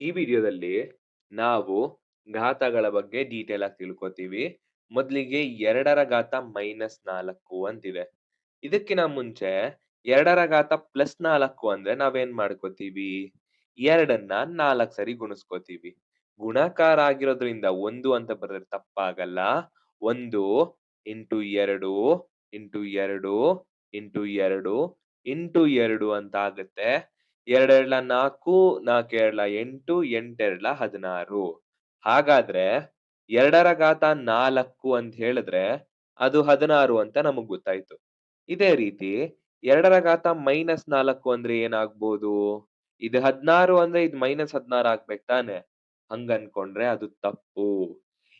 ಈ ವಿಡಿಯೋದಲ್ಲಿ ನಾವು ಘಾತಗಳ ಬಗ್ಗೆ ಡೀಟೇಲ್ ಆಗಿ ತಿಳ್ಕೊತೀವಿ. ಮೊದಲಿಗೆ 2ರ ಘಾತ -4 ಅಂತಿದೆ. ಇದಕ್ಕಿನ ಮುಂಚೆ 2ರ ಘಾತ +4 ಅಂದ್ರೆ ನಾವೇನ್ ಮಾಡ್ಕೋತೀವಿ? 2ನ್ನ 4 ಸರಿ ಗುಣಿಸ್ಕೋತೀವಿ. ಗುಣಾಕಾರ ಆಗಿರೋದ್ರಿಂದ 1 ಅಂತ ಬರೆದ್ರೆ ತಪ್ಪಾಗಲ್ಲ. 1 ಇಂಟು 2 ಇಂಟು 2 ಇಂಟು 2 ಇಂಟು 2 ಅಂತ ಆಗುತ್ತೆ. 2 ಎರಡ್ಲ 4, 4 ಎರಡ್ಲ 8, 8 ಎರಡ್ಲ 16. ಹಾಗಾದ್ರೆ 2ರ ಘಾತ 4 ಅಂತ ಹೇಳಿದ್ರೆ ಅದು 16 ಅಂತ ನಮಗ್ ಗೊತ್ತಾಯ್ತು. ಇದೇ ರೀತಿ 2ರ ಘಾತ -4 ಅಂದ್ರೆ ಏನಾಗ್ಬೋದು? ಇದು 16 ಅಂದ್ರೆ ಇದು -16 ಆಗ್ಬೇಕು ತಾನೆ? ಹಂಗನ್ಕೊಂಡ್ರೆ ಅದು ತಪ್ಪು.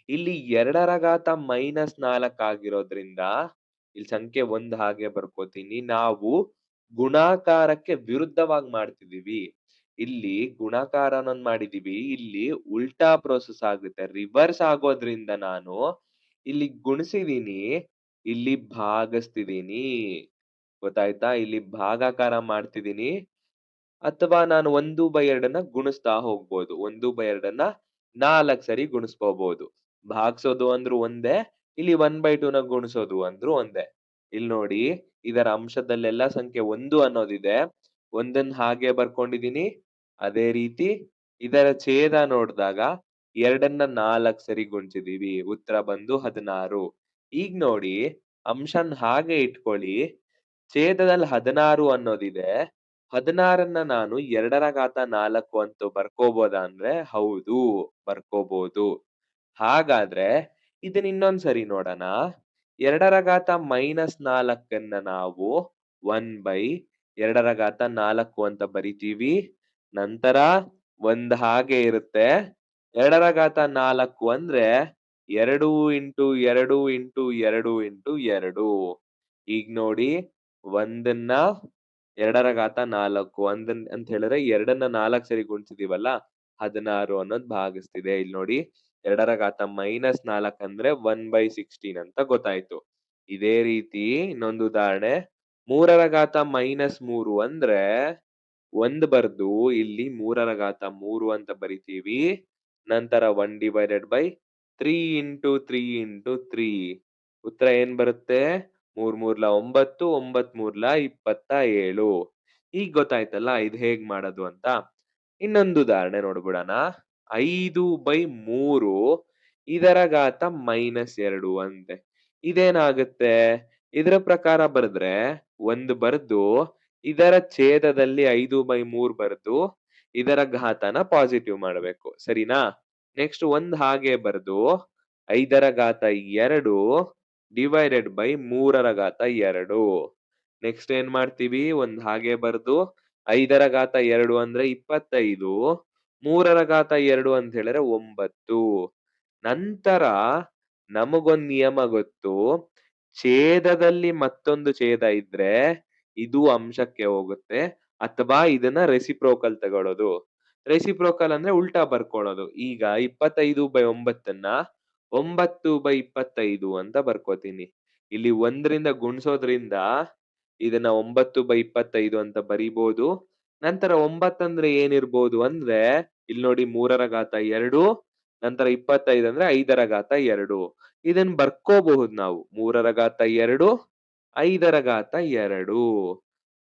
ಇಲ್ಲಿ 2ರ ಘಾತ -4 ಆಗಿರೋದ್ರಿಂದ ಇಲ್ಲಿ ಸಂಖ್ಯೆ 1 ಹಾಗೆ ಬರ್ಕೋತೀನಿ. ನಾವು ಗುಣಾಕಾರಕ್ಕೆ ವಿರುದ್ಧವಾಗಿ ಮಾಡ್ತಿದೀವಿ. ಇಲ್ಲಿ ಗುಣಾಕಾರ ಅನ್ನೋದ್ ಮಾಡಿದೀವಿ. ಇಲ್ಲಿ ಉಲ್ಟಾ ಪ್ರೋಸೆಸ್ ಆಗುತ್ತೆ. ರಿವರ್ಸ್ ಆಗೋದ್ರಿಂದ ನಾನು ಇಲ್ಲಿ ಗುಣಿಸಿದೀನಿ, ಇಲ್ಲಿ ಭಾಗಿಸ್ತಿದೀನಿ. ಗೊತ್ತಾಯ್ತಾ? ಇಲ್ಲಿ ಭಾಗಾಕಾರ ಮಾಡ್ತಿದೀನಿ. ಅಥವಾ ನಾನು 1/2ನ್ನ ಗುಣಿಸ್ತಾ ಹೋಗ್ಬೋದು. 1/2ನ್ನ 4 ಸರಿ ಗುಣಿಸ್ಕೋಬಹುದು. ಭಾಗ್ಸೋದು ಅಂದ್ರೂ ಒಂದೇ, ಇಲ್ಲಿ 1/2ನ ಗುಣಿಸೋದು ಅಂದ್ರೂ ಒಂದೇ. ಇಲ್ ನೋಡಿ, ಇದರ ಅಂಶದಲ್ಲೆಲ್ಲ ಸಂಖ್ಯೆ 1 ಅನ್ನೋದಿದೆ. 1ನ್ನ ಹಾಗೆ ಬರ್ಕೊಂಡಿದೀನಿ. ಅದೇ ರೀತಿ ಇದರ ಛೇದ ನೋಡ್ದಾಗ 2ನ್ನ 4 ಸರಿ ಗುಣಿಸಿದೀವಿ. ಉತ್ತರ ಬಂದು 16. ಈಗ ನೋಡಿ, ಅಂಶನ್ ಹಾಗೆ ಇಟ್ಕೊಳ್ಳಿ. ಛೇದದಲ್ಲಿ 16 ಅನ್ನೋದಿದೆ. 16ನ್ನ ನಾನು 2ರ ಘಾತ 4 ಅಂತ ಬರ್ಕೋಬೋದಾ ಅಂದ್ರೆ ಹೌದು, ಬರ್ಕೋಬೋದು. ಹಾಗಾದ್ರೆ ಇದನ್ನ ಇನ್ನೊಂದ್ ಸರಿ ನೋಡೋಣ. 2ರ ಘಾತ -4ನ್ನ ನಾವು 1/2ರ ಘಾತ 4 ಅಂತ ಬರಿತೀವಿ. ನಂತರ 1 ಹಾಗೆ ಇರುತ್ತೆ. 2ರ ಘಾತ 4 ಅಂದ್ರೆ 2 ಇಂಟು 2 ಇಂಟು 2 ಇಂಟು 2. ಈಗ ನೋಡಿ, 1ನ್ನ 2ರ ಘಾತ 4 ಅಂತ ಹೇಳಿದ್ರೆ 2ನ್ನ 4 ಸರಿ ಗುಣಿಸಿದೀವಲ್ಲ, 16 ಅನ್ನೋದು ಭಾಗಿಸ್ತಿದೆ. ಇಲ್ಲಿ ನೋಡಿ, 2ರ ಘಾತ -4 ಅಂದ್ರೆ 1/16 ಅಂತ ಗೊತ್ತಾಯ್ತು. ಇದೇ ರೀತಿ ಇನ್ನೊಂದು ಉದಾಹರಣೆ, 3ರ ಘಾತ -3 ಅಂದ್ರೆ 1 ಬರ್ದು ಇಲ್ಲಿ 3ರ ಘಾತ 3 ಅಂತ ಬರಿತೀವಿ. ನಂತರ 1/3 ಇಂಟು 3 ಇಂಟು 3. ಉತ್ತರ ಏನ್ ಬರುತ್ತೆ? 3 ಮೂರ್ಲ 9, 9 ಮೂರ್ಲ 27. ಈಗ ಗೊತ್ತಾಯ್ತಲ್ಲ ಇದು ಹೇಗ್ ಮಾಡೋದು ಅಂತ. ಇನ್ನೊಂದು ಉದಾಹರಣೆ ನೋಡ್ಬಿಡೋಣ. 5/3 ಇದರ ಘಾತ -2 ಅಂತೆ. ಇದೇನಾಗುತ್ತೆ? ಇದರ ಪ್ರಕಾರ ಬರೆದ್ರೆ 1 ಬರ್ದು ಇದರ ಛೇದದಲ್ಲಿ 5/3 ಬರ್ದು ಇದರ ಘಾತನ ಪಾಸಿಟಿವ್ ಮಾಡ್ಬೇಕು. ಸರಿನಾ? ನೆಕ್ಸ್ಟ್ 1 ಹಾಗೆ ಬರ್ದು 5ರ ಘಾತ 2 ಡಿವೈಡೆಡ್ ಬೈ 3ರ ಘಾತ 2. ನೆಕ್ಸ್ಟ್ ಏನ್ ಮಾಡ್ತೀವಿ? 1 ಹಾಗೆ ಬರ್ದು 5ರ ಘಾತ 2 ಅಂದ್ರೆ 25, 3ರ ಘಾತ 2 ಅಂತ ಹೇಳಿದ್ರೆ 9. ನಂತರ ನಮಗೊಂದ್ ನಿಯಮ ಗೊತ್ತು. ಛೇದದಲ್ಲಿ ಮತ್ತೊಂದು ಛೇದ ಇದ್ರೆ ಇದು ಅಂಶಕ್ಕೆ ಹೋಗುತ್ತೆ, ಅಥವಾ ಇದನ್ನ ರೆಸಿಪ್ರೋಕಲ್ ತಗೊಳ್ಳೋದು. ರೆಸಿಪ್ರೋಕಲ್ ಅಂದ್ರೆ ಉಲ್ಟಾ ಬರ್ಕೊಳ್ಳೋದು. ಈಗ 25/9ನ್ನ 9/25 ಅಂತ ಬರ್ಕೋತೀನಿ. ಇಲ್ಲಿ 1ರಿಂದ ಗುಣಿಸೋದ್ರಿಂದ ಇದನ್ನ 9/25 ಅಂತ ಬರಿಬೋದು. ನಂತರ 9 ಅಂದ್ರೆ ಏನಿರ್ಬೋದು ಅಂದ್ರೆ ಇಲ್ಲಿ ನೋಡಿ, 3ರ ಘಾತ 2, ನಂತರ 25 ಅಂದ್ರೆ 5ರ ಘಾತ 2. ಇದನ್ನ ಬರ್ಕೋಬಹುದು ನಾವು. 3ರ ಘಾತ 2, 5ರ ಘಾತ 2.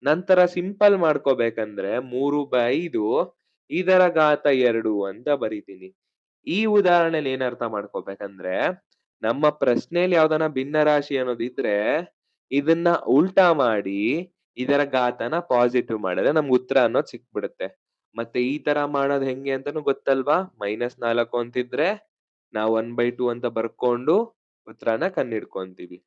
ನಂತರ ಸಿಂಪಲ್ ಮಾಡ್ಕೋಬೇಕಂದ್ರೆ 3/5 ಇದರ ಘಾತ 2 ಅಂತ ಬರಿತೀನಿ. ಈ ಉದಾಹರಣೆಯಲ್ಲಿ ಏನ್ ಅರ್ಥ ಮಾಡ್ಕೋಬೇಕಂದ್ರೆ, ನಮ್ಮ ಪ್ರಶ್ನೆಯಲ್ಲಿ ಯಾವ್ದನ ಭಿನ್ನರಾಶಿ ಅನ್ನೋದಿದ್ರೆ ಇದನ್ನ ಉಲ್ಟಾ ಮಾಡಿ ಇದರ ಘಾತನ ಪಾಸಿಟಿವ್ ಮಾಡಿದ್ರೆ ನಮ್ಗೆ ಉತ್ತರ ಅನ್ನೋದು ಸಿಕ್ಬಿಡುತ್ತೆ. ಮತ್ತೆ ಈ ತರ ಮಾಡೋದ್ ಹೆಂಗೆ ಅಂತಾನು ಗೊತ್ತಲ್ವಾ? -4 ಅಂತಿದ್ರೆ ನಾವು 1/2 ಅಂತ ಬರ್ಕೊಂಡು ಉತ್ತರನ ಕಂಡಿಡ್ಕೊಂತೀವಿ.